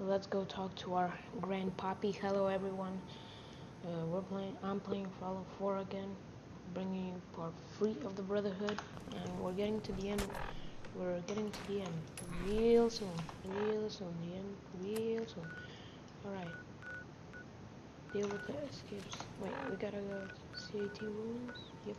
Let's go talk to our grandpappy. Hello everyone. I'm playing Fallout 4 again, bringing you part 3 of the Brotherhood, and we're getting to the end. We're getting to the end real soon. Real soon. The end real soon. Alright. Deal with the escapes. Wait, we gotta go to CAT rooms? Yep.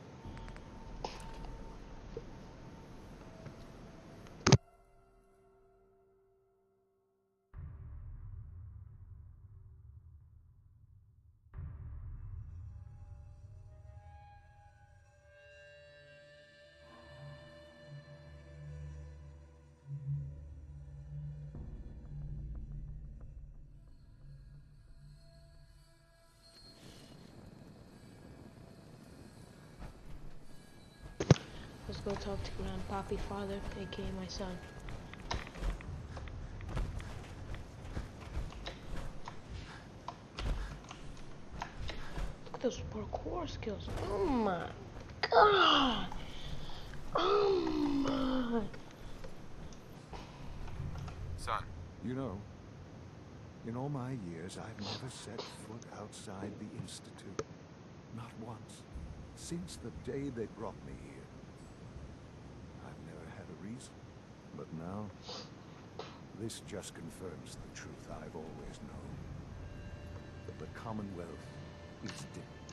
Let's go talk to Grandpappy Father, aka my son. Look at those parkour skills. Oh my god! Oh my! Son. You know, in all my years, I've never set foot outside the Institute. Not once. Since the day they brought me here. I've never had a reason. But now, this just confirms the truth I've always known. The Commonwealth is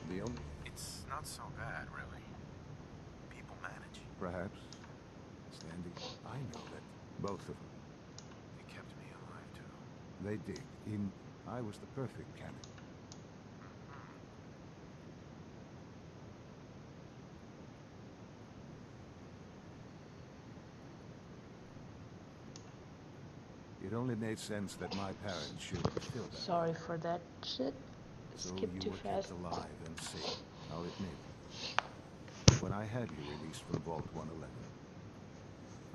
the only... It's not so bad, really. People manage. Perhaps. Sandy, I know that both of them. They kept me alive, too. They did. I was the perfect candidate. It only made sense that my parents should fill that. Sorry for that shit. So Skip you too were fast. kept alive and safe, I'll admit. When I had you released from Vault 111,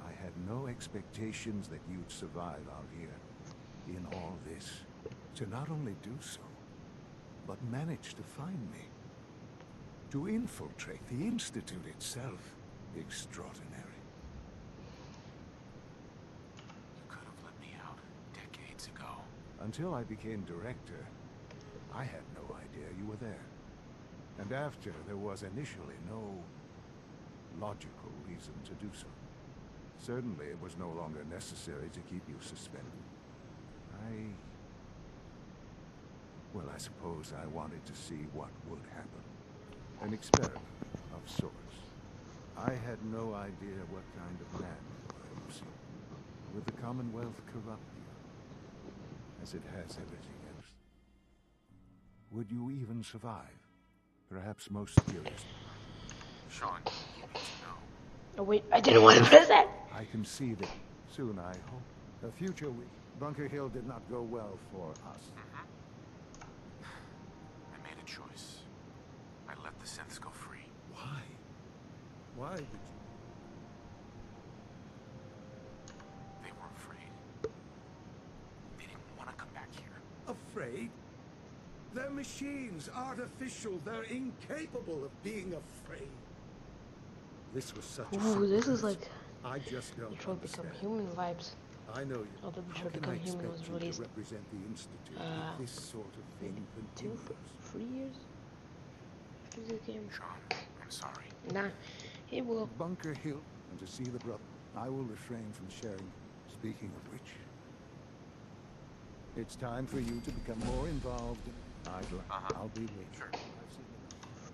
I had no expectations that you'd survive out here in all this. To not only do so, but manage to find me. To infiltrate the Institute itself. Extraordinary. You could have let me out decades ago. Until I became director, I had no idea you were there. And after, there was initially no logical reason to do so. Certainly, it was no longer necessary to keep you suspended. Well, I suppose I wanted to see what would happen. An experiment of sorts. I had no idea what kind of man you were, you see. Would the Commonwealth corrupt you? As it has everything else. Would you even survive? Perhaps most curious. Sean, you need to know. Oh wait, I didn't want to press that! I can see that soon, I hope. The future week. Bunker Hill did not go well for us. I made a choice. I let the synths go free. Why? Why did you? They were afraid. They didn't want to come back here. Afraid? They're machines, artificial. They're incapable of being afraid. This was such a Ooh, this is surprise. like I just don't Detroit Become understand. Human vibes. I know you. Although How Detroit can Become I Human was expect you released to represent the Institute uh, if this sort of thing maybe continues? 3 years? Is this game? Sean, I'm sorry. Nah, it will. Bunker Hill, and to see the brother. I will refrain from sharing. Speaking of which, it's time for you to become more involved. I'll be waiting. Sure. I've seen enough.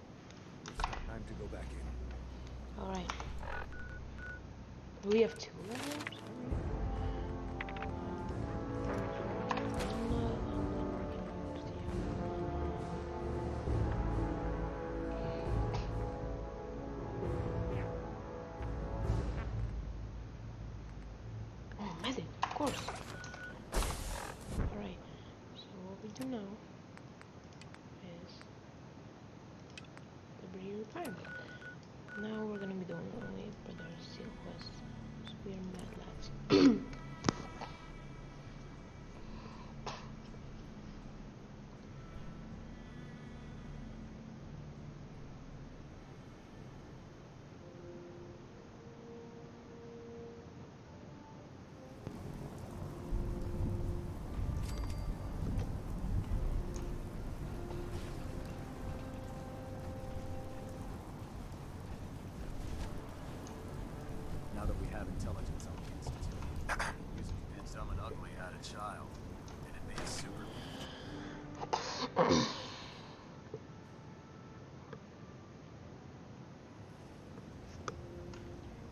It's time to go back in. Alright. Do we have 2 levels? Oh, method, of course. Alright, so what we do now is Liberty Retirement. Now we're gonna be doing only Brother Seal quests. Spear Mad Lad.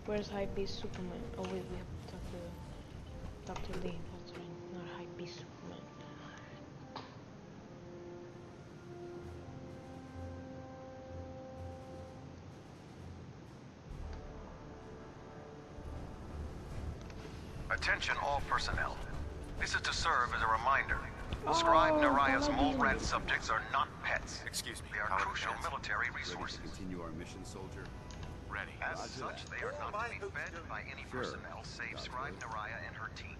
Where's Hypebeast Superman? Oh wait, we have to talk to Dr. Lee. That's right, not Hypebeast Superman. Attention all personnel. This is to serve as a reminder. Scribe Naraya's mole rat subjects are not pets. Excuse me. They are how crucial pets? military Ready to resources. continue our mission, soldier? Ready. As Roger such, that. they are not to be fed by any Sure. personnel save Sounds Scribe good. Naraya and her team.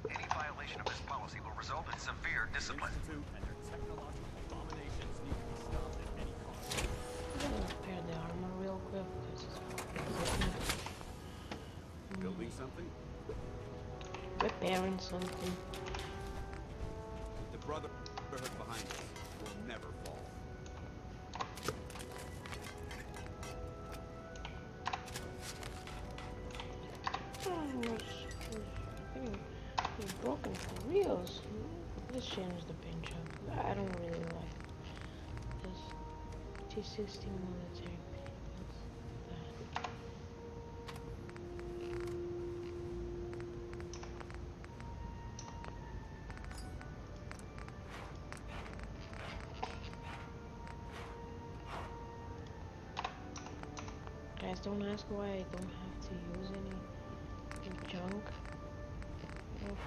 Any violation of this policy will result in severe discipline. Institute and their technological abominations need to be stopped at any cost. I'm gonna repair the armor real quick because Building something? repairing something. With the Brotherhood behind us, we'll never fall. It's broken for reals. Let's change the paint job. I don't really like this T60 military paint. That's bad. Guys, don't ask why I don't have to use any junk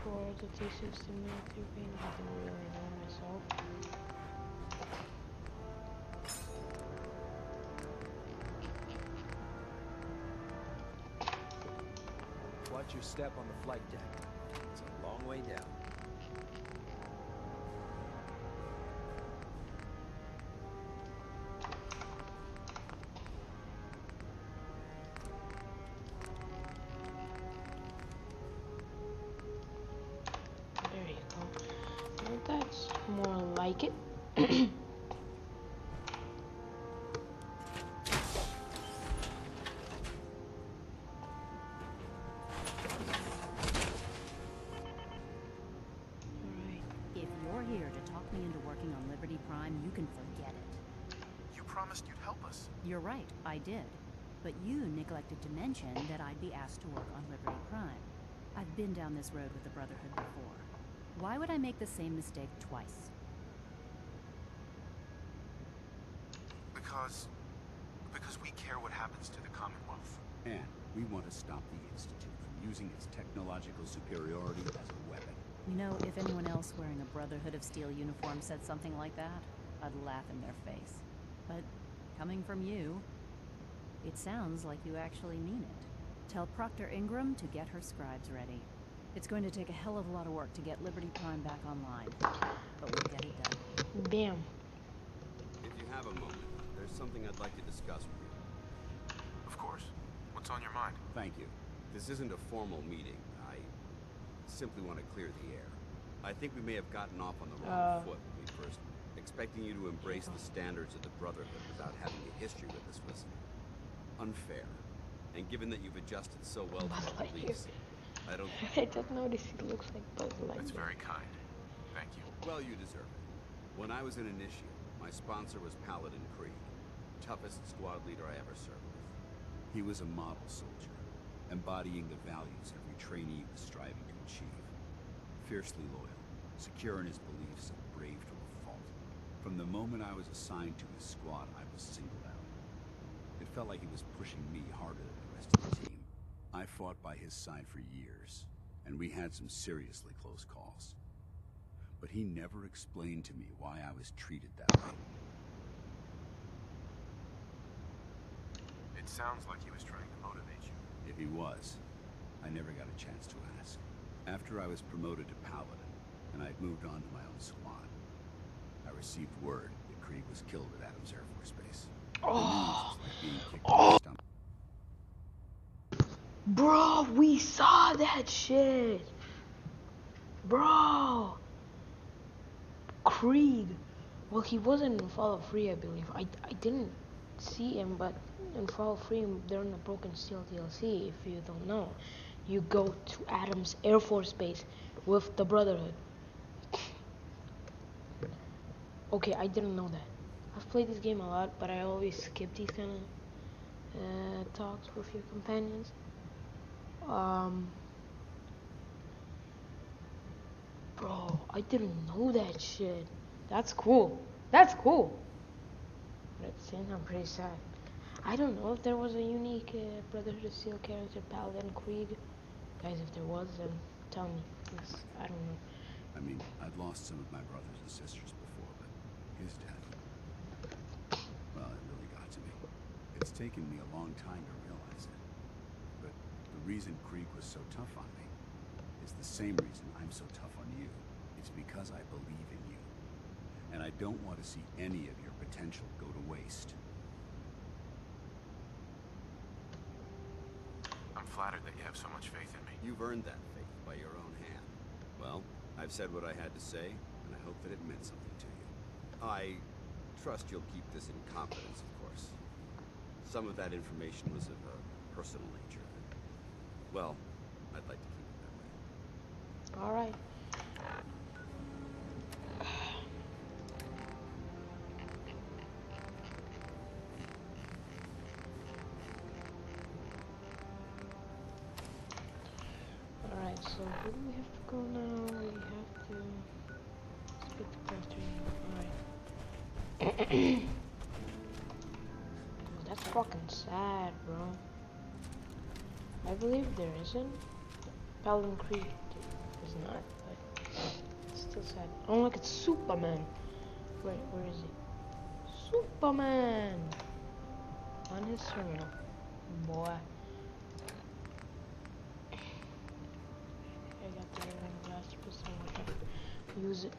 for the T60 military paint. I don't really know myself. Watch your step on the flight deck. It's a long way down. There you go. Now that's more like it. Alright. If you're here to talk me into working on Liberty Prime, you can forget it. You promised you'd help us. You're right, I did. But you neglected to mention that I'd be asked to work on Liberty Prime. I've been down this road with the Brotherhood before. Why would I make the same mistake twice? Because we care what happens to the Commonwealth. And we want to stop the Institute from using its technological superiority as a weapon. You know, if anyone else wearing a Brotherhood of Steel uniform said something like that, I'd laugh in their face. But coming from you, it sounds like you actually mean it. Tell Proctor Ingram to get her scribes ready. It's going to take a hell of a lot of work to get Liberty Prime back online, but we'll get it done. Bam. If you have a moment, there's something I'd like to discuss with you. Of course. What's on your mind? Thank you. This isn't a formal meeting. I simply want to clear the air. I think we may have gotten off on the wrong foot when we first. Expecting you to embrace the standards of the Brotherhood without having a history with us was unfair. And given that you've adjusted so well to Buzz our Lightyear. beliefs, I don't. I just noticed he looks like Buzz Lightyear. That's very kind. Thank you. Well, you deserve it. When I was an initiate, my sponsor was Paladin Krieg, toughest squad leader I ever served with. He was a model soldier, embodying the values every trainee was striving to achieve. Fiercely loyal, secure in his beliefs, and brave to a fault. From the moment I was assigned to his squad, I was singled out. It felt like he was pushing me harder than the rest of the team. I fought by his side for years, and we had some seriously close calls. But he never explained to me why I was treated that way. It sounds like he was trying to motivate you. If he was, I never got a chance to ask. After I was promoted to Paladin, and I'd moved on to my own squad, I received word that Krieg was killed at Adams Air Force Base. The news was like being kicked in the stomach. Bro, we saw that shit. Bro. Krieg. Well, he wasn't in Fall of Free, I believe. I didn't see him, but in Fall of Free, during the Broken Steel DLC, if you don't know, you go to Adams Air Force Base with the Brotherhood. Okay, I didn't know that. I've played this game a lot, but I always skip these kind of talks with your companions. Um, bro, I didn't know that shit. That's cool. That's cool. But at the same time, I'm pretty sad. I don't know if there was a unique Brotherhood of Steel character, Paladin Krieg. Guys, if there was, then tell me. Because I don't know. I mean, I'd lost some of my brothers and sisters before, but his death, well, it really got to me. It's taken me a long time to realize it. But the reason Krieg was so tough on me is the same reason I'm so tough on you. It's because I believe in you. And I don't want to see any of your potential go to waste. I'm flattered that you have so much faith in me. You've earned that faith by your own hand. Well, I've said what I had to say, and I hope that it meant something to you. I trust you'll keep this in confidence, of course. Some of that information was of a personal nature. Well, I'd like to keep it that way. Alright. Alright, so where do we have to go now? We have to speak to Pastor. Alright. That's fucking sad, bro. I believe there isn't. Paladin Krieg is not, but it's still sad. Oh look, it's Superman. Wait, where is he? Superman! On his terminal. Boy. I got the last person. Use it.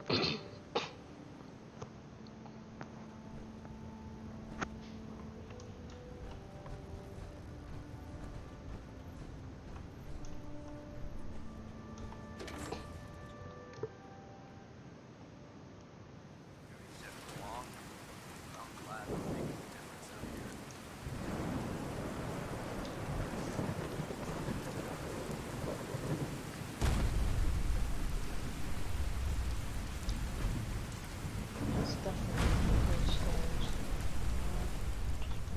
That's definitely good stairs.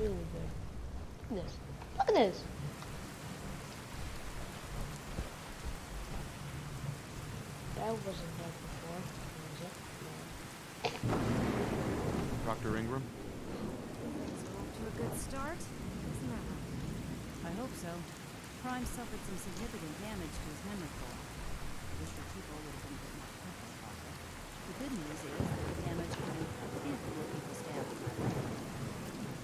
Really good. Look at this. Look at this. That wasn't there before, was it? No. Dr. Ingram? Things are off to a good start, isn't that right? I hope so. Prime suffered some significant damage to his memory core. I wish your people would have been a bit more careful about it. The good news is that the damage prevented a handful of people stabbed in my leg.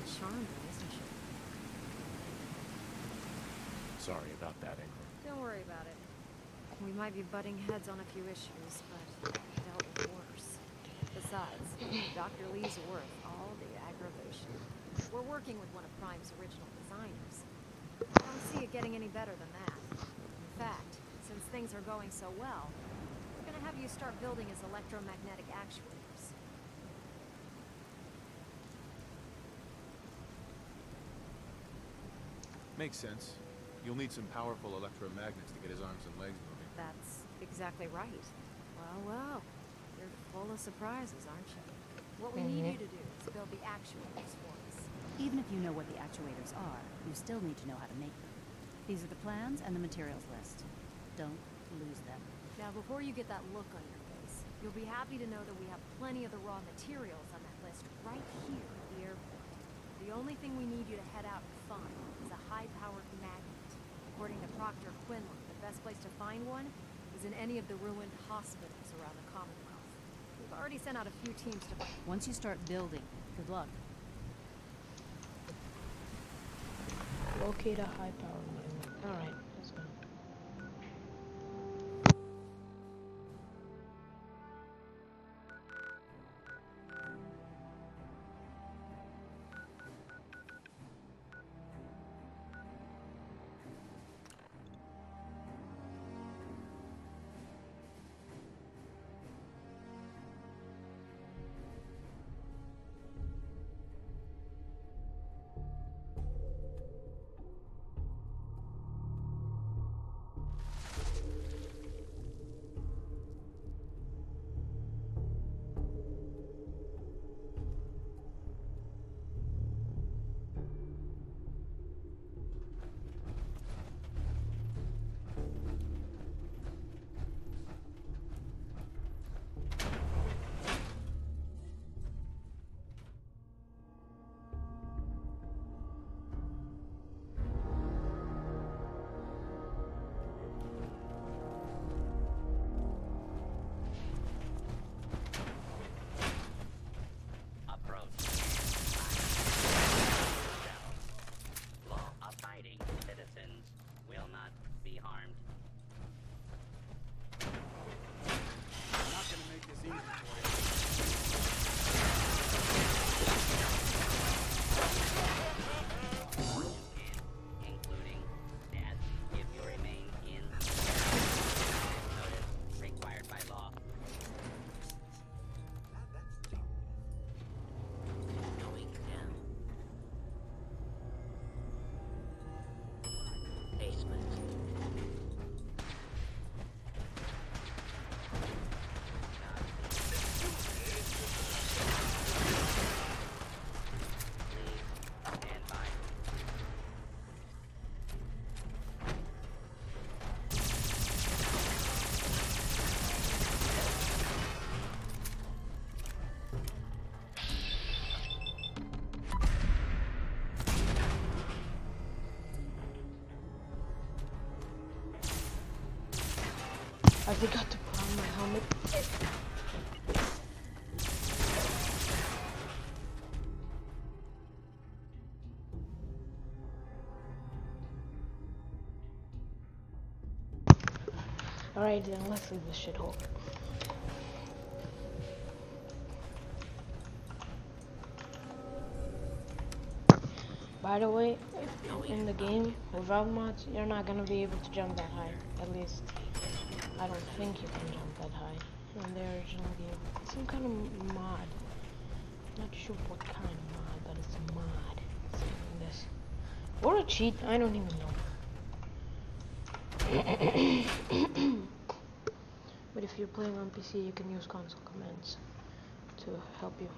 Charming, isn't she? Sorry about that, Ingram. Don't worry about it. We might be butting heads on a few issues, but I've dealt with worse. Besides, Dr. Lee's worth all the aggravation. We're working with one of Prime's original designers. I don't see it getting any better than that. In fact, since things are going so well, we're gonna have you start building his electromagnetic actuators. Makes sense. You'll need some powerful electromagnets to get his arms and legs moving. That's exactly right. Well, you're full of surprises, aren't you? What we need you to do is build the actuators for us. Even if you know what the actuators are, you still need to know how to make them. These are the plans and the materials list. Don't lose them. Now, before you get that look on your face, you'll be happy to know that we have plenty of the raw materials on that list right here at the airport. The only thing we need you to head out and find is a high-powered magnet. According to Proctor Quinlan, the best place to find one is in any of the ruined hospitals around the Commonwealth. We've already sent out a few teams to find. Once you start building, good luck. Locate a high power magnet. Alright, let's go. forgot to put on my helmet. Alright then, let's leave this shithole. By the way, in the game, without mods, you're not gonna be able to jump that high. At least, I don't think you can jump that high in the original game. It's some kind of mod. Not sure what kind of mod, but it's a mod. Something like this. Or a cheat, I don't even know. But if you're playing on PC, you can use console commands to help you.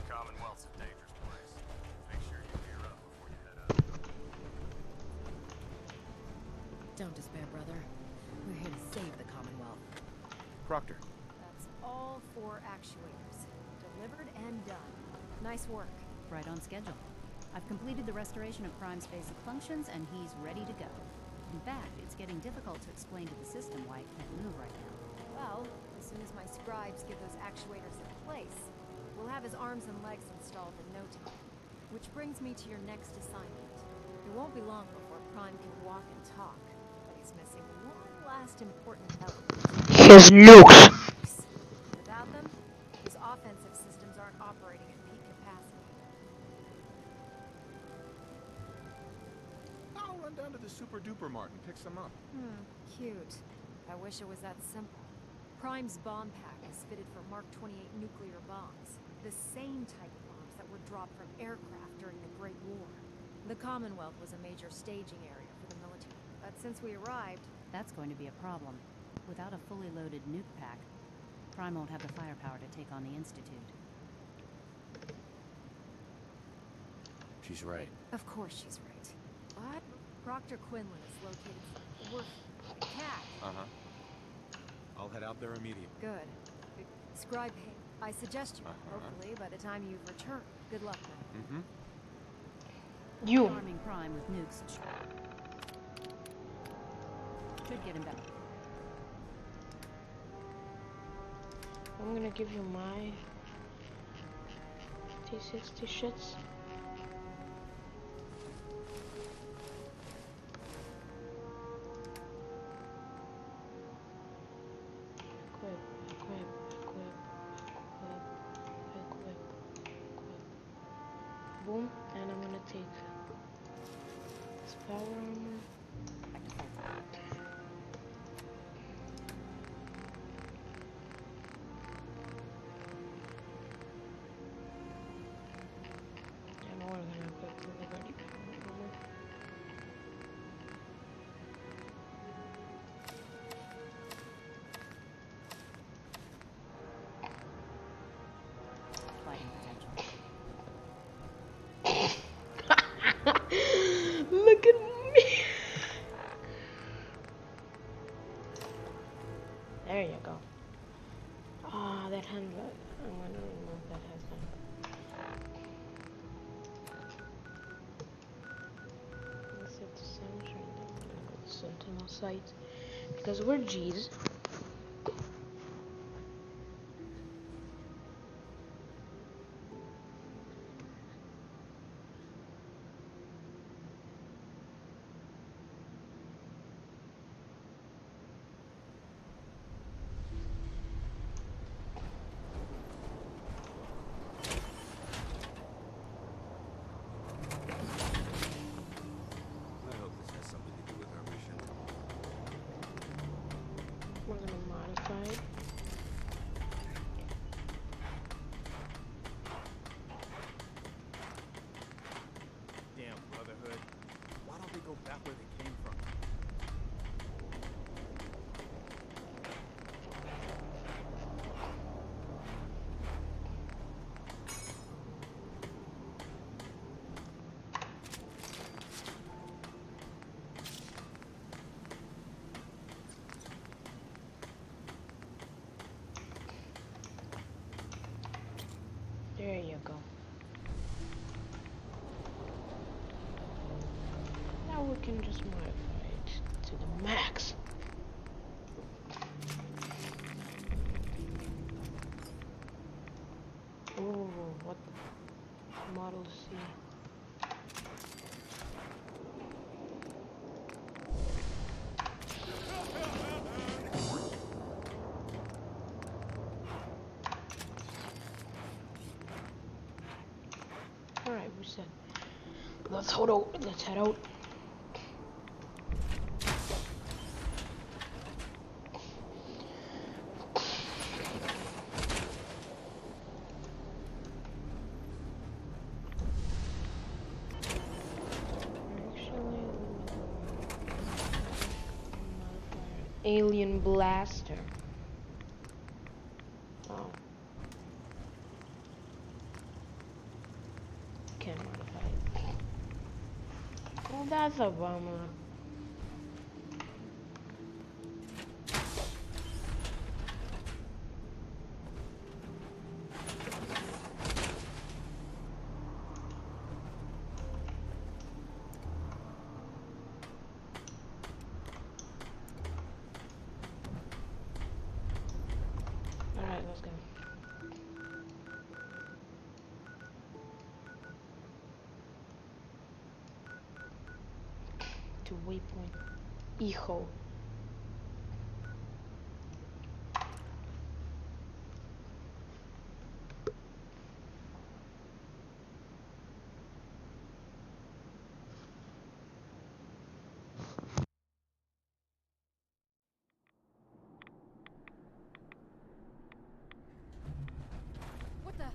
Commonwealth's a dangerous place. Make sure you gear up before you head out. Don't despair, brother. We're here to save the Commonwealth. Proctor. That's all 4 actuators. Delivered and done. Nice work. Right on schedule. I've completed the restoration of Prime's basic functions, and he's ready to go. In fact, it's getting difficult to explain to the system why it can't move right now. Well, as soon as my scribes get those actuators in place, we'll have his arms and legs installed in no time. Which brings me to your next assignment. It won't be long before Prime can walk and talk, but he's missing one last important element. His nukes! Without them, his offensive systems aren't operating at peak capacity. I'll run down to the Super Duper Mart and pick some up. Cute. I wish it was that simple. Prime's bomb pack is fitted for Mark 28 nuclear bombs. The same type of bombs that were dropped from aircraft during the Great War. The Commonwealth was a major staging area for the military. But since we arrived... That's going to be a problem. Without a fully loaded nuke pack, Prime won't have the firepower to take on the Institute. She's right. Of course she's right. What? Proctor Quinlan is located... We're... Cat. Uh-huh. I'll head out there immediately. Good. Scribe Payne, I suggest you, hopefully, by the time you've returned. Good luck, man. You. Arming Prime with nukes should get him back. I'm gonna give you my T60 shits. Boom, and I'm gonna take this power armor. And we're gonna put the Liberty armor. Fighting potential. Look at me. There you go. Ah, that hand. I'm gonna remove that headband. Let's set the center and then I'm gonna go to Sentinel site. because we're G's. I hope this has something to do with our mission. We're gonna modify it. Damn Brotherhood. Why don't they go back where they came from? There you go. Now we can just modify it to the max. Ooh, what Model C? Alright, we said. Let's head out. Let's head out. Alien blaster. Oh. Can't modify it. Well, that's a bummer. Alright, let's go. To waypoint. Hijo. What the?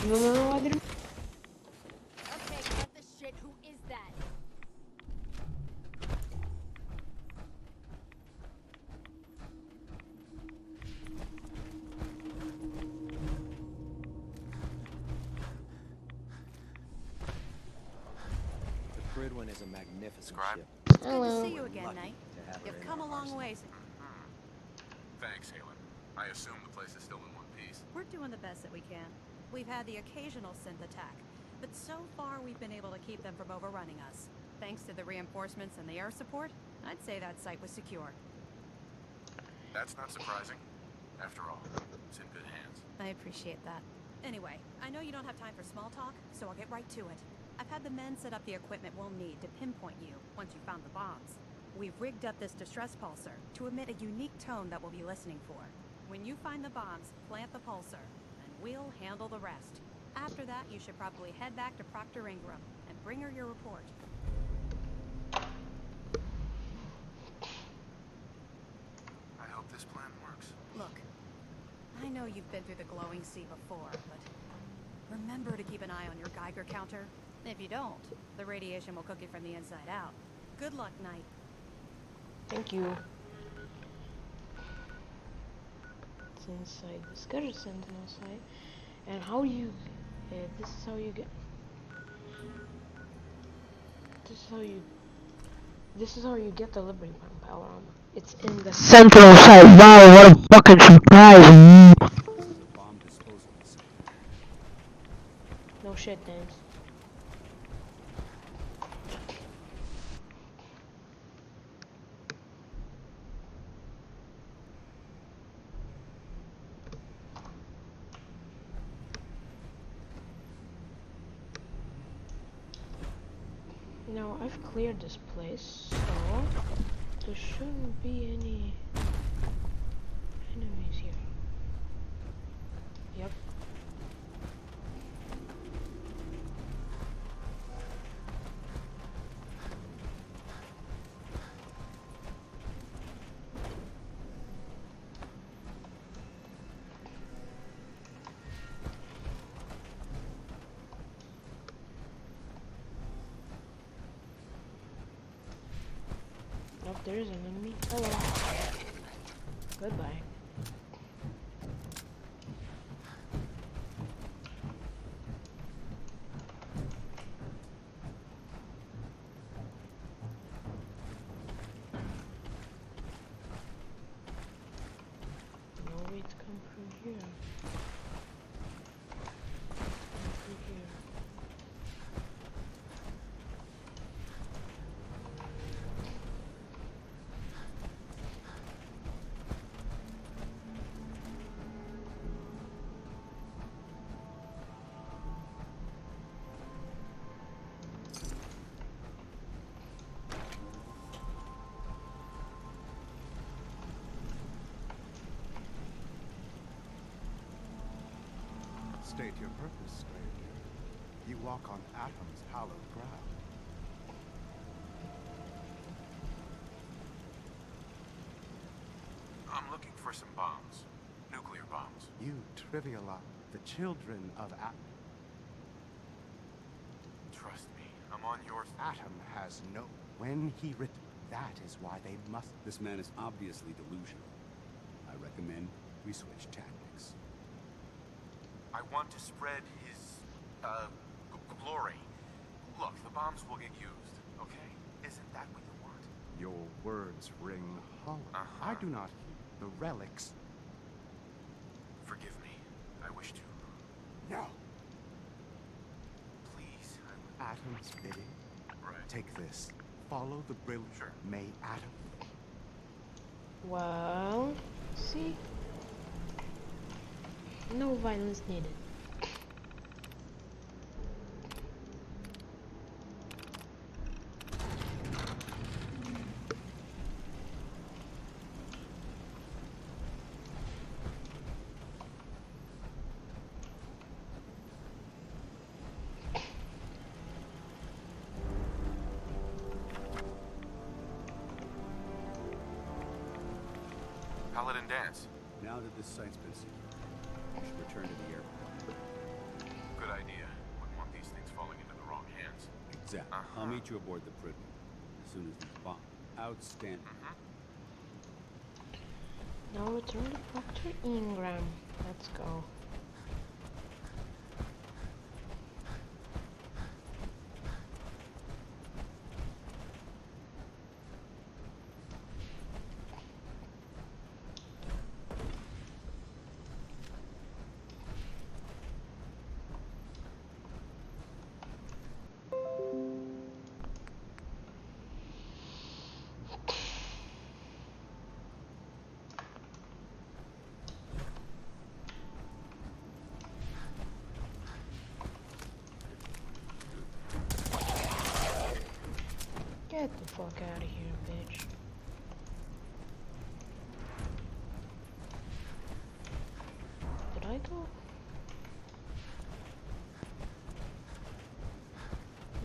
No, I didn't. Okay, cut the shit. Who is that? The Bridwin is a magnificent Scribe? ship. Good to Hello. see you again, Lucky Knight. to have her You've in come a our long arsenal. ways. Thanks, Halen. I assume the place is still in one piece. We're doing the best that we can. We've had the occasional synth attack, but so far we've been able to keep them from overrunning us. Thanks to the reinforcements and the air support, I'd say that site was secure. That's not surprising. After all, it's in good hands. I appreciate that. Anyway, I know you don't have time for small talk, so I'll get right to it. I've had the men set up the equipment we'll need to pinpoint you once you found the bombs. We've rigged up this distress pulsar to emit a unique tone that we'll be listening for. When you find the bombs, plant the pulsar, and we'll handle the rest. After that, you should probably head back to Proctor Ingram and bring her your report. I hope this plan works. Look, I know you've been through the glowing sea before, but remember to keep an eye on your Geiger counter. If you don't, the radiation will cook you from the inside out. Good luck, Knight. Thank you. It's inside. Let's go to Sentinel site. And how do you... this is how you get... This is how you get the Liberty Power Armor. It's in the Sentinel site. Wow, what a fucking surprise! The bomb disposal facility. shit dance. Now I've cleared this place, so there shouldn't be any enemies here. Yep. Nope, there is an enemy. Hello. Goodbye. No way to come from here. Come through here. State your purpose, stranger. You walk on Atom's hallowed ground. I'm looking for some bombs. Nuclear bombs. You trivialize the children of Atom. Trust me, I'm on your... Atom has no... When he written, that is why they must... This man is obviously delusional. I recommend we switch tactics. I want to spread his, glory. Look, the bombs will get used, okay? Isn't that what you want? Your words ring hollow. I do not hear the relics. Forgive me. I wish to. No. Please, Atom's bidding. Right. Take this. Follow the brilliant. Sure. May Atom. Well, see? No violence needed. Paladin dance. Now that this site's been secured, we should return to the airport. Good idea. Wouldn't want these things falling into the wrong hands. Exactly. I'll meet you aboard the Privy as soon as these bombs. Outstanding. Now return to Proctor Ingram. Let's go. Get the fuck out of here, bitch. Did I go?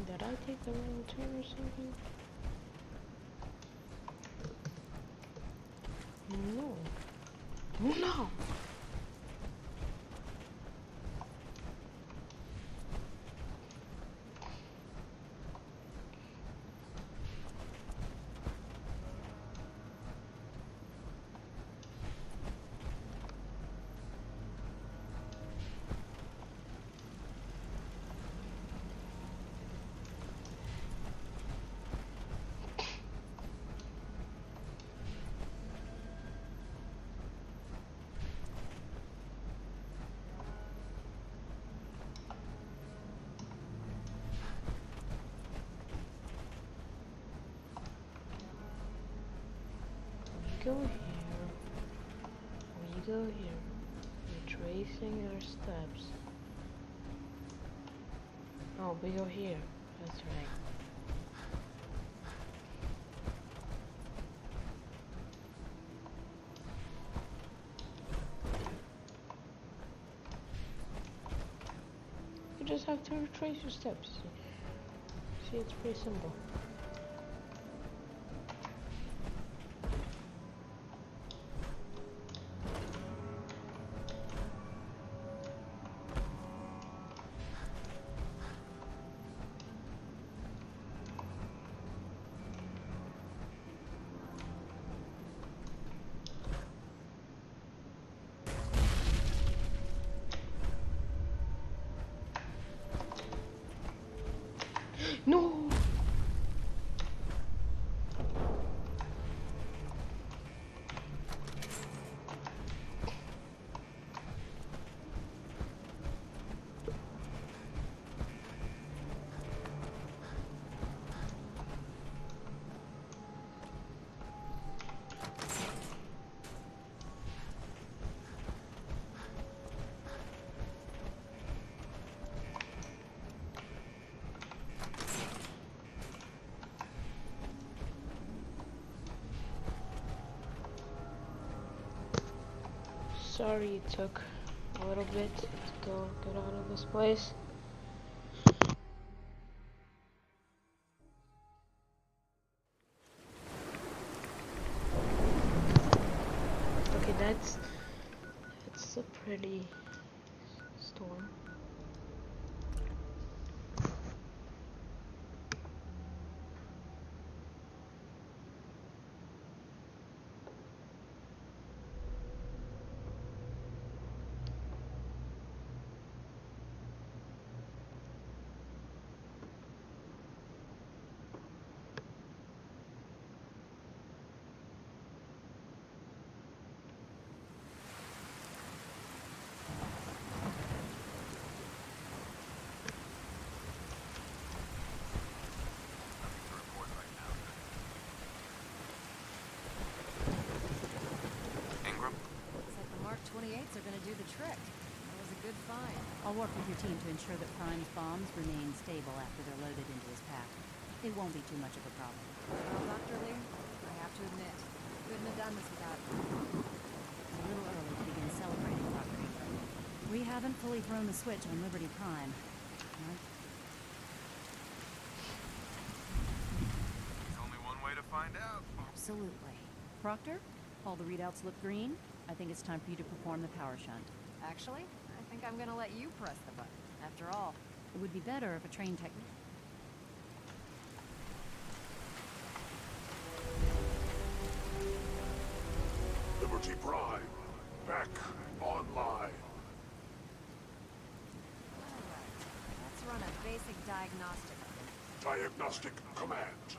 Did I take the wrong turn or something? No. No! go here. We go here. Retracing our steps. Oh, we go here. That's right. You just have to retrace your steps. See, it's pretty simple. No! Sorry it took a little bit to get out of this place. Okay, that's a pretty storm. Ingram? Looks like the Mark 28s are gonna do the trick. That was a good find. I'll work with your team to ensure that Prime's bombs remain stable after they're loaded into his pack. It won't be too much of a problem. Well, Dr. Lee, I have to admit, couldn't have done this without you. It's a little early to begin celebrating, Dr. Ingram. We haven't fully thrown the switch on Liberty Prime. Right? There's only one way to find out. Absolutely. Proctor, all the readouts look green. I think it's time for you to perform the power shunt. Actually, I think I'm gonna let you press the button. After all, It would be better if a trained technician... Liberty Prime, back online. let's run a basic diagnostic. Diagnostic command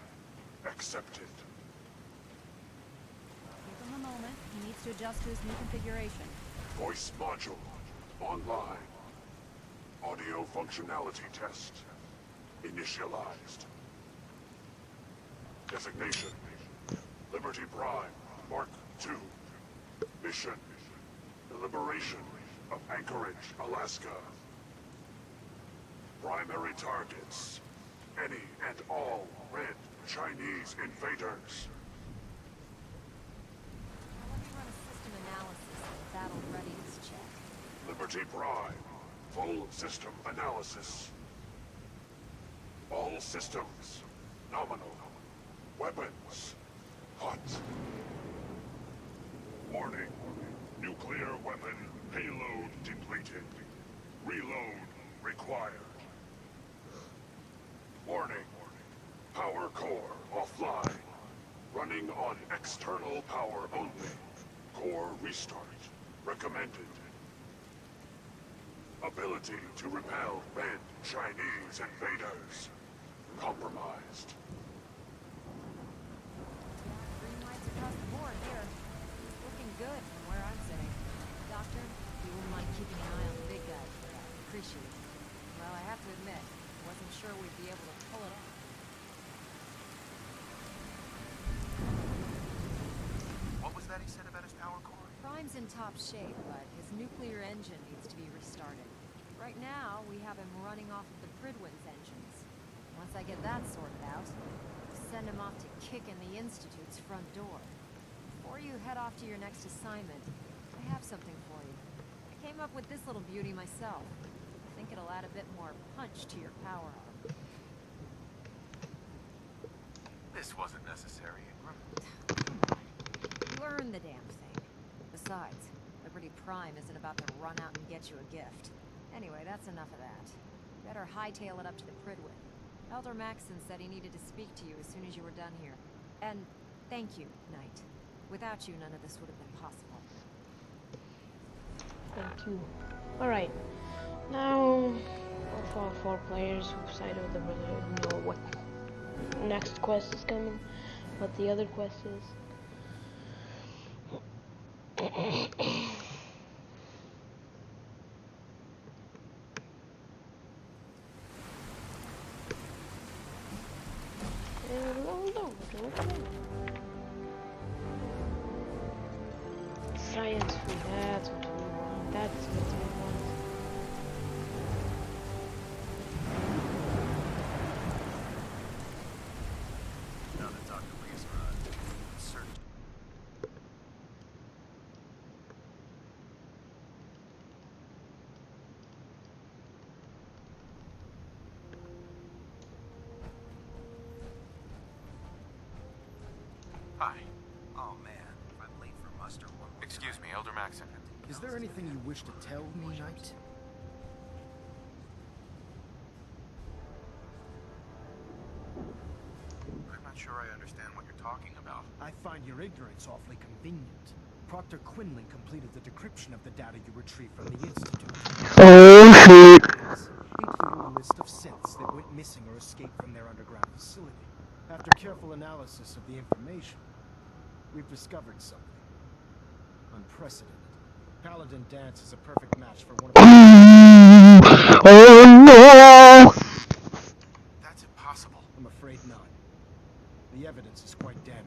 accepted. Give him a moment. He needs to adjust to his new configuration. Voice module online. Audio functionality test initialized. Designation: Liberty Prime Mark II. Mission: the liberation of Anchorage, Alaska. Primary targets: any and all red Chinese invaders. Now let me run a system analysis and a battle readiness check. Liberty Prime, full system analysis. All systems nominal. Weapons hot. Warning: nuclear weapon payload depleted. Reload required. Warning: power core offline. Running on external power only. Core restart recommended. Ability to repel red Chinese invaders compromised. Green lights across the board here. It's looking good from where I'm sitting. Doctor, you wouldn't mind keeping an eye on the big guy for that. Appreciate it. Well, I have to admit, I wasn't sure we'd be able to pull it off. What was he said about his power core? Prime's in top shape, but his nuclear engine needs to be restarted. Right now, we have him running off of the Pridwin's engines. Once I get that sorted out, I'll send him off to kick in the Institute's front door. Before you head off to your next assignment, I have something for you. I came up with this little beauty myself. I think it'll add a bit more punch to your power arm. This wasn't necessary, Ingram. You earned the damn thing. Besides, Liberty Prime isn't about to run out and get you a gift. Anyway, that's enough of that. Better hightail it up to the Pridwin. Elder Maxson said he needed to speak to you as soon as you were done here. And thank you, Knight. Without you, none of this would have been possible. Thank you. Alright. Now, all 4 players who side of the Brotherhood know what next quest is coming, what the other quest is. Science food, that's what we want. That's what we want. Now that Dr. Lee's arrived, I'm certain. Hi. Oh man, if I'm late for muster, what will Excuse me, Elder Maxson. Is there anything you wish to tell me, Knight? I'm not sure I understand what you're talking about. I find your ignorance awfully convenient. Proctor Quinlan completed the decryption of the data you retrieved from the Institute. Oh shit! Including a list of synths that went missing or escaped from their underground facility. After careful analysis of the information, we've discovered something. Unprecedented. Paladin Dance is a perfect match for one of Oh no! That's impossible. I'm afraid not. The evidence is quite damning.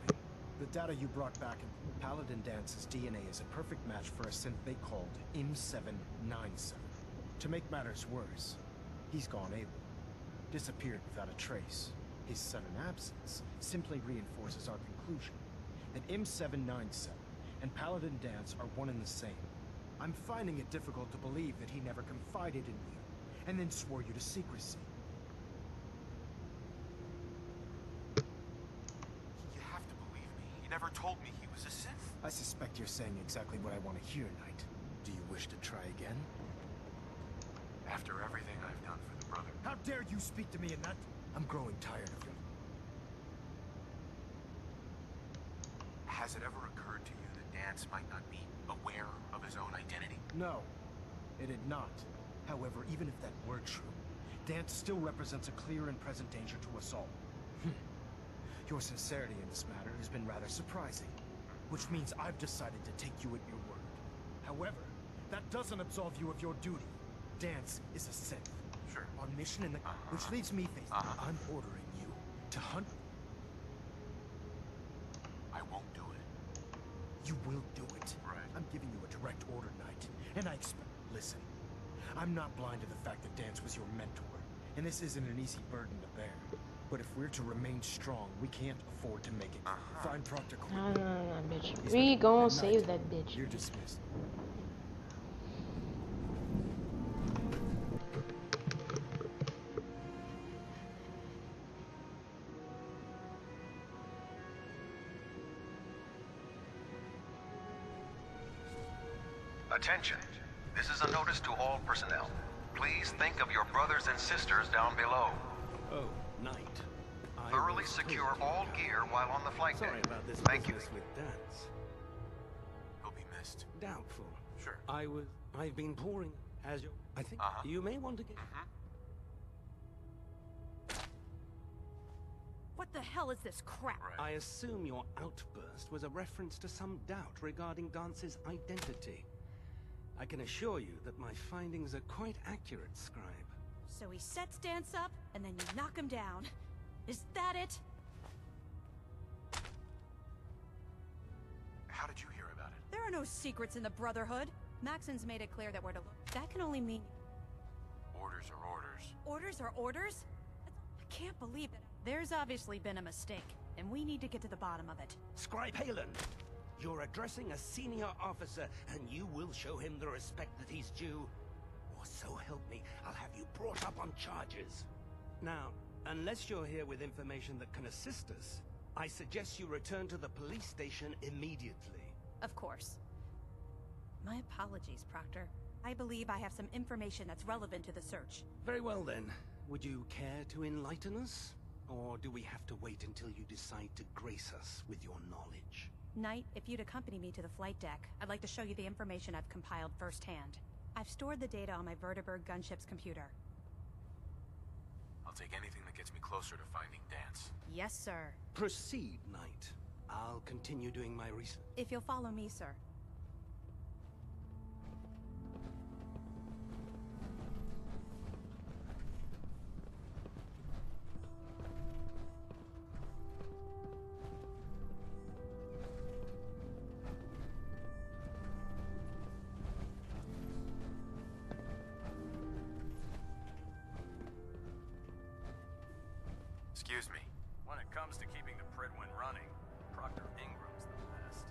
The data you brought back in Paladin Dance's DNA is a perfect match for a synth they called M797. To make matters worse, he's gone AWOL. Disappeared without a trace. His sudden absence simply reinforces our conclusion that M797 and Paladin Dance are one and the same. I'm finding it difficult to believe that he never confided in you, and then swore you to secrecy. You have to believe me. He never told me he was a Sith. I suspect you're saying exactly what I want to hear, Knight. Do you wish to try again? After everything I've done for the Brotherhood. How dare you speak to me in that? I'm growing tired of you. Has it ever occurred to you that Dance might not be aware of his own identity? No, it did not. However, even if that were true, Dance still represents a clear and present danger to us all. Your sincerity in this matter has been rather surprising, which means I've decided to take you at your word. However, that doesn't absolve you of your duty. Dance is a Sith. Sure. On mission in the... Which leaves me facing... I'm ordering you to hunt... I won't do it. You will do it. Right. I'm giving you a direct order, Knight. And I expect... Listen. I'm not blind to the fact that Dance was your mentor. And this isn't an easy burden to bear. But if we're to remain strong, we can't afford to make it. Find Proctor Quinlan. No, bitch. We gonna save that bitch. You're dismissed. Attention. This is a notice to all personnel. Please think of your brothers and sisters down below. Oh, Knight. Thoroughly secure all gear while on the flight deck. Sorry about this Thank you. business with Dance. He'll be missed. Doubtful. Sure. I've been pouring as your... I think you may want to get... What the hell is this crap? I assume your outburst was a reference to some doubt regarding Dance's identity. I can assure you that my findings are quite accurate, Scribe. So he sets Dance up, and then you knock him down. Is that it? How did you hear about it? There are no secrets in the Brotherhood. Maxon's made it clear that we're to look. That can only mean... Orders are orders. Orders are orders? I can't believe it. There's obviously been a mistake, and we need to get to the bottom of it. Scribe Halen, you're addressing a senior officer, and you will show him the respect that he's due. Or so help me, I'll have you brought up on charges. Now, unless you're here with information that can assist us, I suggest you return to the police station immediately. Of course. My apologies, Proctor. I believe I have some information that's relevant to the search. Very well then. Would you care to enlighten us? Or do we have to wait until you decide to grace us with your knowledge? Knight, if you'd accompany me to the flight deck, I'd like to show you the information I've compiled firsthand. I've stored the data on my Vertibird gunship's computer. I'll take anything that gets me closer to finding Dance. Yes, sir. Proceed, Knight. I'll continue doing my research. If you'll follow me, sir. Excuse me. When it comes to keeping the Pridwin running, Proctor Ingram's the best.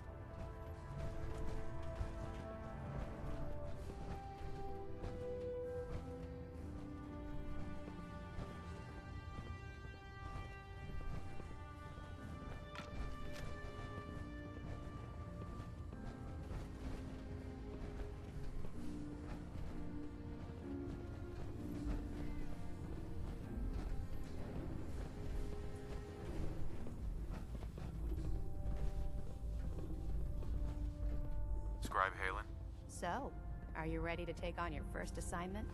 Scribe Halen? So, are you ready to take on your first assignment?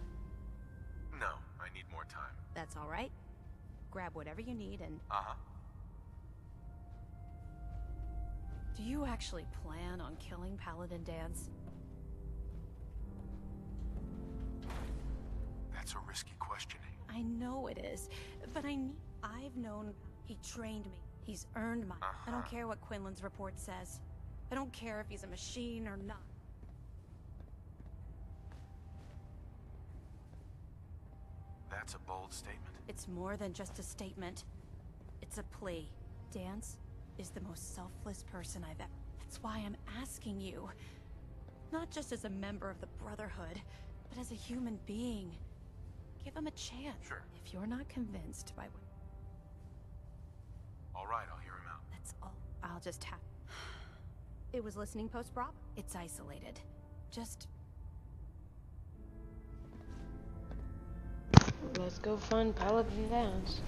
No, I need more time. That's all right. Grab whatever you need and... Uh-huh. Do you actually plan on killing Paladin Dance? That's a risky questioning. I know it is, but I've known... He trained me. He's earned my... I don't care what Quinlan's report says. I don't care if he's a machine or not. That's a bold statement. It's more than just a statement. It's a plea. Dance is the most selfless person I've ever... That's why I'm asking you. Not just as a member of the Brotherhood, but as a human being. Give him a chance. Sure. If you're not convinced by what... All right, I'll hear him out. That's all. I'll just have... It was listening post Bravo. It's isolated. Just... Let's go find Paladin Dance.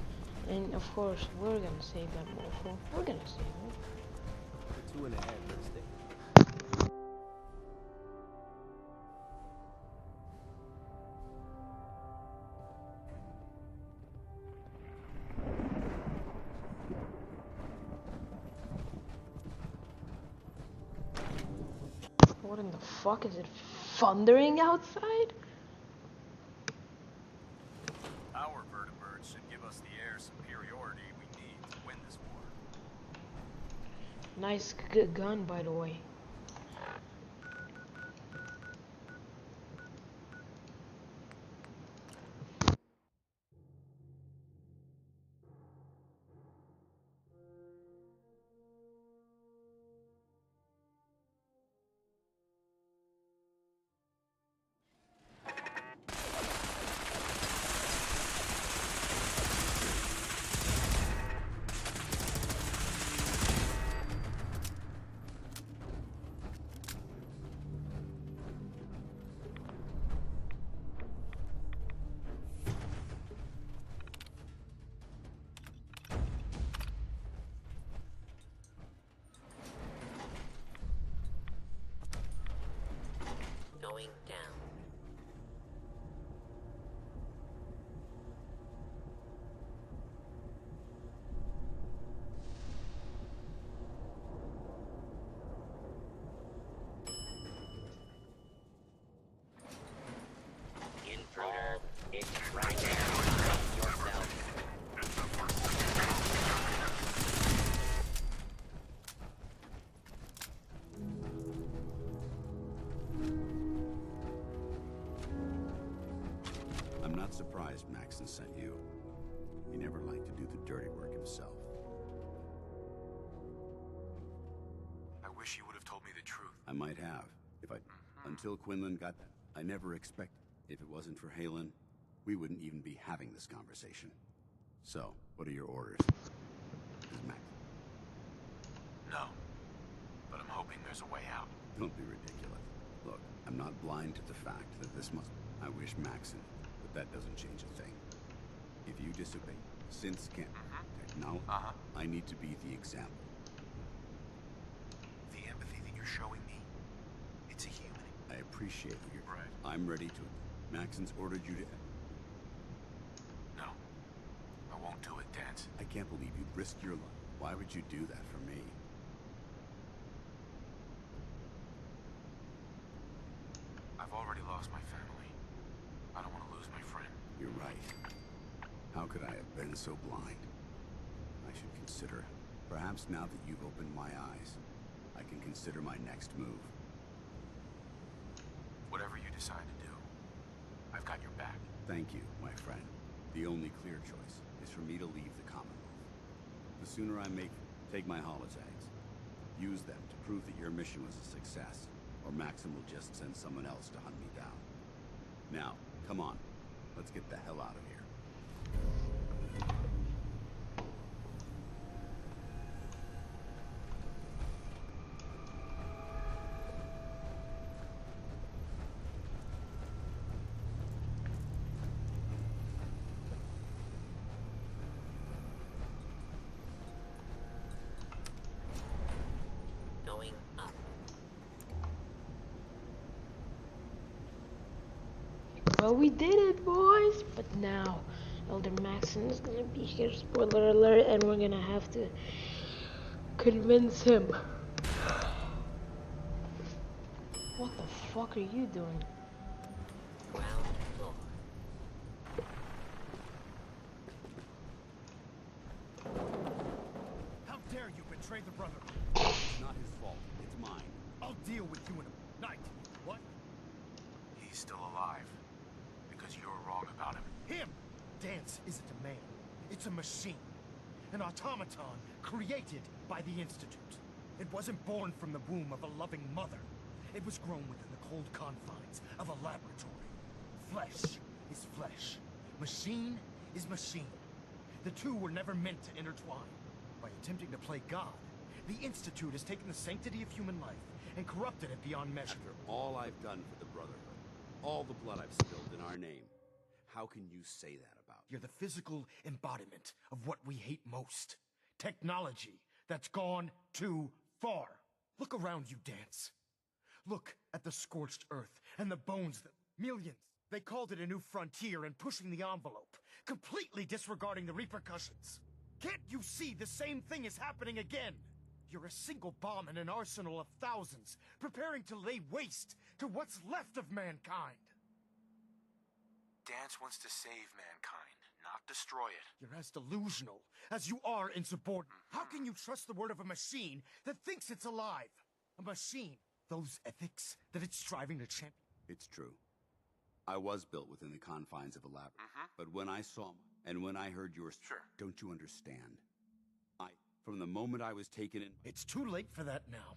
And of course, we're gonna save that mofo. We're gonna save it. 2.5, let's stay. What in the fuck? Is it thundering outside? Our Vertibird should give us the air superiority we need to win this war. Nice gun, by the way. not surprised Maxon sent you. He never liked to do the dirty work himself. I wish you would have told me the truth. I might have, if I... Until Quinlan got... I never expected... If it wasn't for Halen, we wouldn't even be having this conversation. So, what are your orders? Is Max... No. But I'm hoping there's a way out. Don't be ridiculous. Look, I'm not blind to the fact that this must... I wish Maxon, but that doesn't change a thing. If you disobey, synths can't... Technology... I need to be the example. The empathy that you're showing me, it's a human. I appreciate your... Right. I'm ready to... Maxon's ordered you to... No. I won't do it, Dance. I can't believe you'd risk your life. Why would you do that for me? I've already lost my family. I don't want to lose my friend. You're right. How could I have been so blind? I should consider... Perhaps now that you've opened my eyes, I can consider my next move. Whatever you decide to do, I've got your back. Thank you, my friend. The only clear choice is for me to leave the Commonwealth. The sooner I take my holotags, use them to prove that your mission was a success, or Maxim will just send someone else to hunt me down. Now, come on. Let's get the hell out of here. Well, we did it, boys! But now, Elder Maxon is gonna be here, spoiler alert, and we're gonna have to convince him. What the fuck are you doing? How dare you betray the Brotherhood? It's not his fault. It's mine. I'll deal with you in a night. What? He's still alive. Because you're wrong about him. Him! Dance isn't a man. It's a machine. An automaton created by the Institute. It wasn't born from the womb of a loving mother. It was grown within the cold confines of a laboratory. Flesh is flesh. Machine is machine. The two were never meant to intertwine. By attempting to play God, the Institute has taken the sanctity of human life and corrupted it beyond measure. After all I've done for the Brotherhood, all the blood I've spilled in our name, how can you say that about me? You're the physical embodiment of what we hate most. Technology that's gone too far. Look around you, Dance. Look at the scorched earth and the bones that... Millions. They called it a new frontier and pushing the envelope, completely disregarding the repercussions. Can't you see the same thing is happening again? You're a single bomb in an arsenal of thousands, preparing to lay waste to what's left of mankind. Dance wants to save mankind, not destroy it. You're as delusional as you are insubordinate. How can you trust the word of a machine that thinks it's alive? A machine. Those ethics that it's striving to champion. It's true. I was built within the confines of a lab. But when I saw and when I heard yours, don't you understand? From the moment I was taken in... It's too late for that now.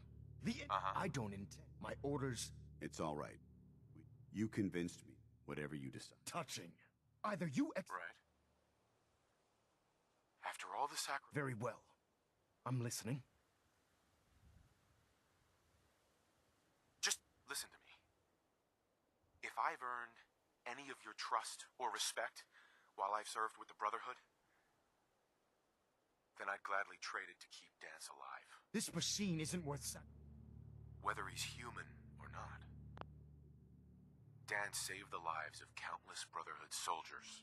I don't intend my orders... It's all right. You convinced me, whatever you decide. Touching. Either you... Right. After all the sacrifice... Very well. I'm listening. Just listen to me. If I've earned any of your trust or respect while I've served with the Brotherhood, then I'd gladly trade it to keep Dance alive. This machine isn't worth Whether he's human or not. Dance saved the lives of countless Brotherhood soldiers.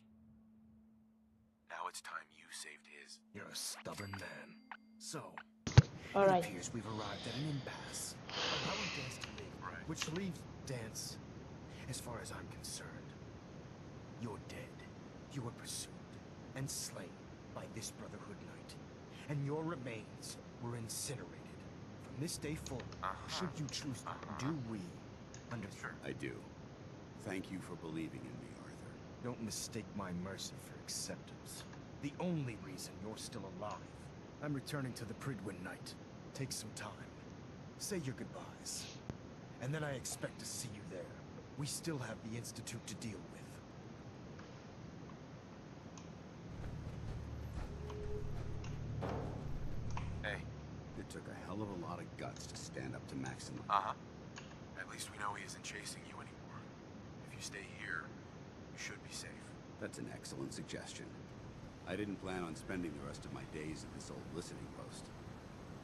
Now it's time you saved his. You're a stubborn man. So, All right. It appears we've arrived at an impasse. Allowing Dance to live, which leaves Dance, as far as I'm concerned, you're dead. You were pursued and slain by this Brotherhood Knight, and your remains were incinerated. From this day forward, should you choose to, do we understand? I do. Thank you for believing in me, Arthur. Don't mistake my mercy for acceptance. The only reason you're still alive. I'm returning to the Pridwin Night. Take some time. Say your goodbyes. And then I expect to see you there. We still have the Institute to deal with. Hey. It took a hell of a lot of guts to stand up to Maxim. Uh-huh. At least we know he isn't chasing you anymore. If you stay here, you should be safe. That's an excellent suggestion. I didn't plan on spending the rest of my days at this old listening post.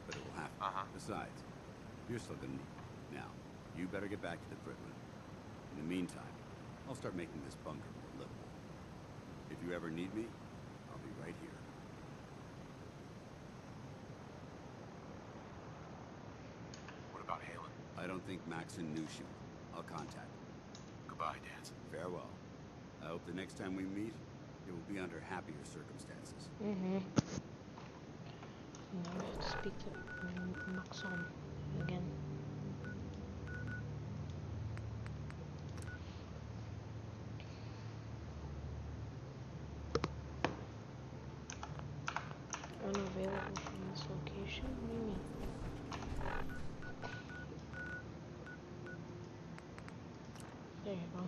But it will happen. Uh-huh. Besides, you're still gonna need me. Now, you better get back to the Pridwin. In the meantime, I'll start making this bunker more livable. If you ever need me, I'll be right here. What about Halen? I don't think Maxon knew she would. I'll contact her. Goodbye, Danson. Farewell. I hope the next time we meet, it will be under happier circumstances. Mm-hmm. Now let's speak to Maxon again. Unavailable from this location? What do you mean? There you go.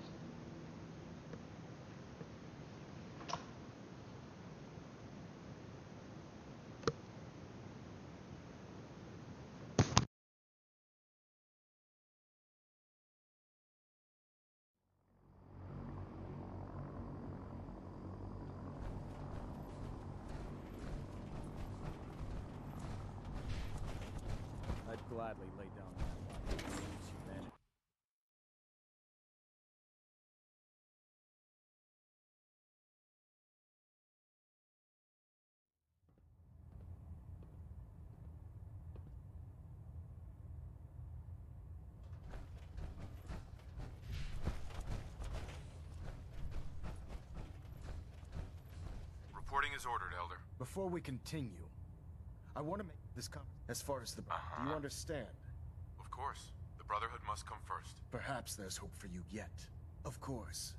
I'd gladly lay down that life to lose humanity. Reporting is ordered, Elder. Before we continue, I want to make this comment. As far as the... Do you understand? Of course. The Brotherhood must come first. Perhaps there's hope for you yet. Of course.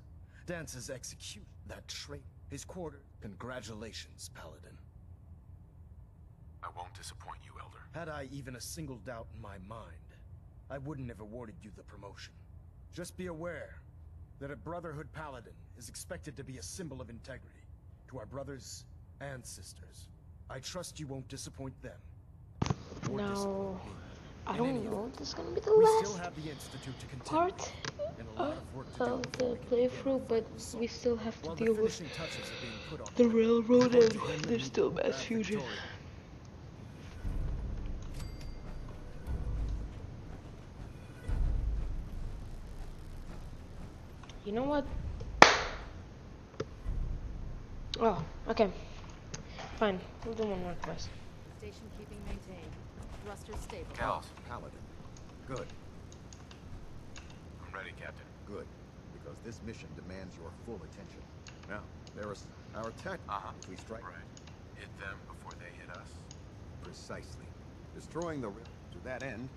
Dance's execute that trait. His quarter. Congratulations, Paladin. I won't disappoint you, Elder. Had I even a single doubt in my mind, I wouldn't have awarded you the promotion. Just be aware that a Brotherhood Paladin is expected to be a symbol of integrity to our brothers and sisters. I trust you won't disappoint them. No, I don't know if this is gonna be the We last still have the Institute to continue, part and a lot of work to do of before the we can begin playthrough, our but final we assault. still have to While deal the with finishing touches are being put on the work, railroad we hope and to him that there's he still will Mass have Fusion. victory. You know what? Oh, okay. Fine, we'll do one more quest. Station keeping maintained. Thrusters stable. Gals, Paladin. Good, I'm ready, Captain. good. Because this mission demands your full attention. Now, there is our tech. If we strike Right. Hit them before they hit us. precisely. Destroying the rift to that end.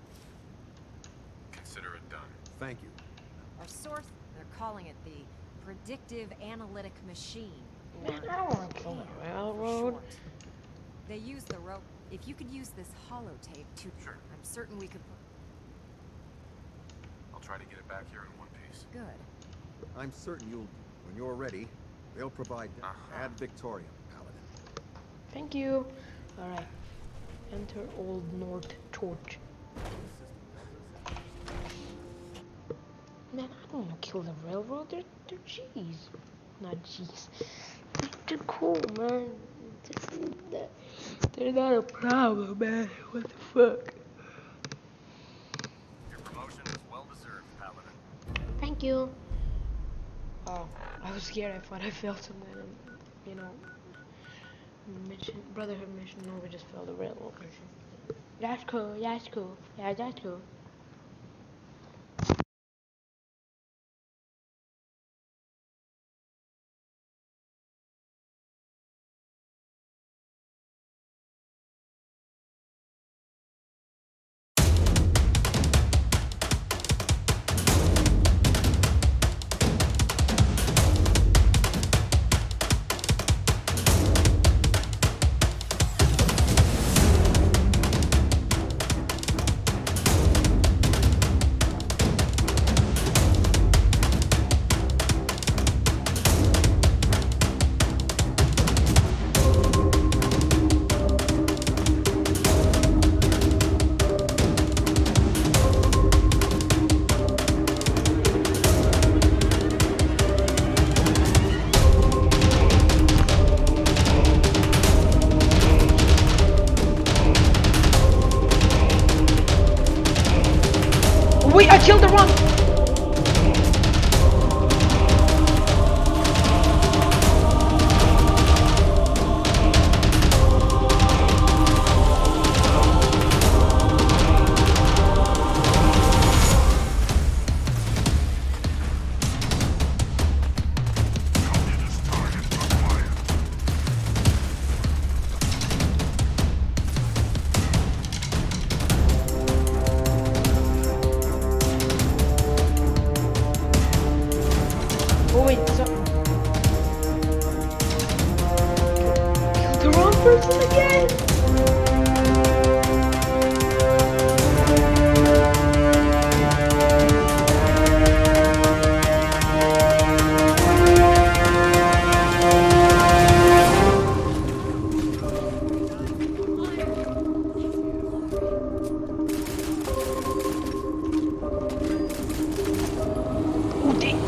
Consider it done. Thank you. Our source, they're calling it the Predictive Analytic Machine. Man, I don't want to kill the for railroad. short. They use the rope. If you could use this holotape to... Sure. I'm certain we could... I'll try to get it back here in one piece. Good. I'm certain you'll, when you're ready, they'll provide ad Victoriam, Paladin. Thank you. Alright. Enter Old North Torch. Man, I don't want to kill the railroad. They're G's. Not G's. They're cool, man. They're not a problem, man. What the fuck? Your promotion is well deserved, Paladin. Thank you. Oh, I was scared. I thought I failed something. And, you know, Brotherhood mission. No, we just failed the railroad mission. That's cool. That's cool. Yeah, that's cool. Wait, I killed the wrong. Oh wait, so killed the wrong person again. Oh dang.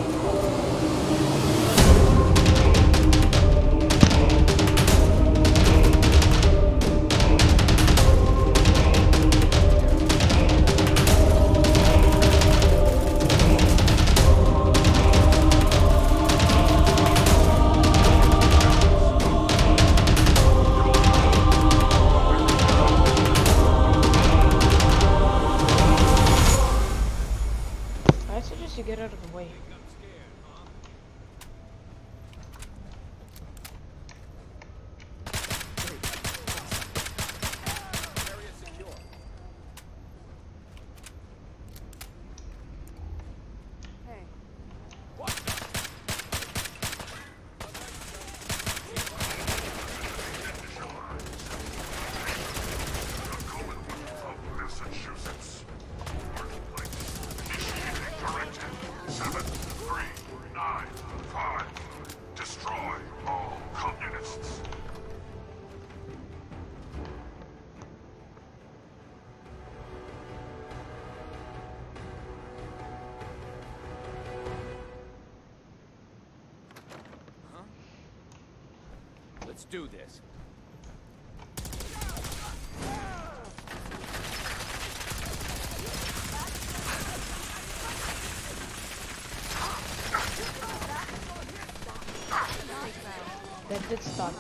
I suggest you get out of the way. Hey, Massachusetts. Initiating directive 7395. Destroy all communists. Let's do this. That did stop me.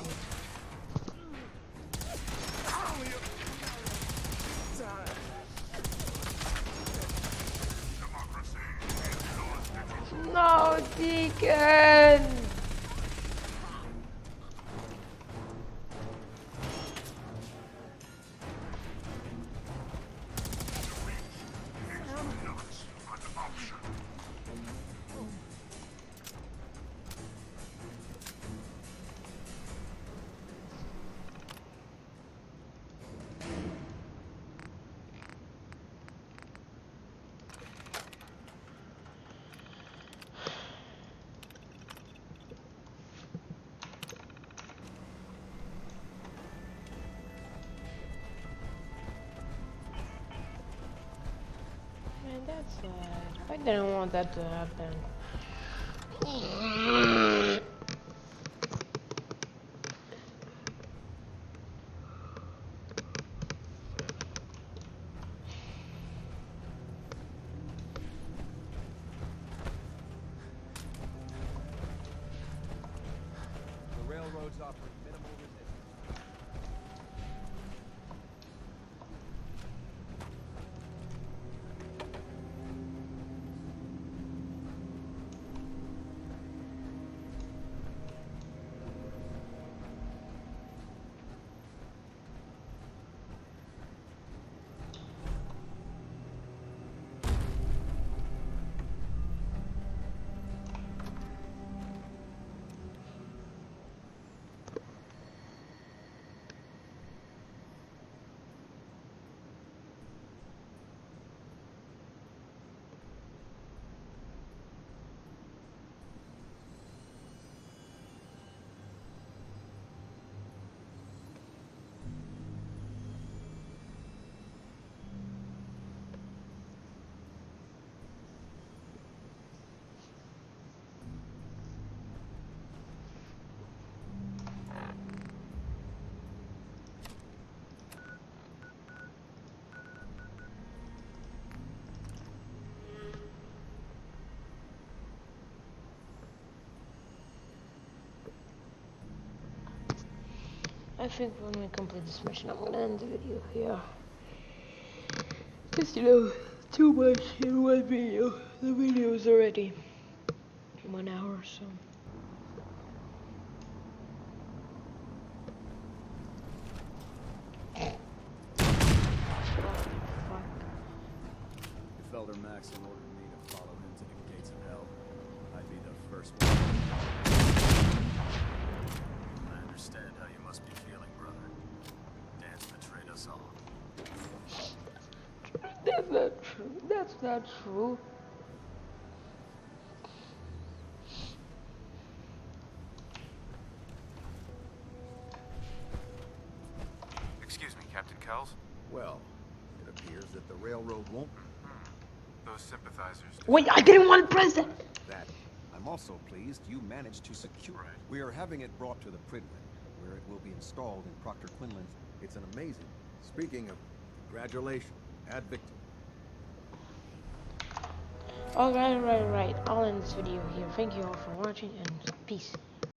No, Deacon! Man, that's sad. I didn't want that to happen. The railroads offer minimal resistance. I think when we complete this mission, I'm gonna end the video here. Because you know, too much in one video. The video is already 1 hour or so. If Elder Maxim ordered me to follow him to the gates of hell, I'd be the first one. I understand how you must be feeling, brother. Dan's betrayed us all. That's not true. That's not true. Excuse me, Captain Kells. Well, it appears that the railroad won't. Those sympathizers. Wait, I didn't want to press that. That. I'm also pleased you managed to secure it. We are having it brought to the Pridwin, where it will be installed in Proctor Quinlan's. It's an amazing. Speaking of, congratulations, ad victim. Alright. I'll end this video here. Thank you all for watching and peace.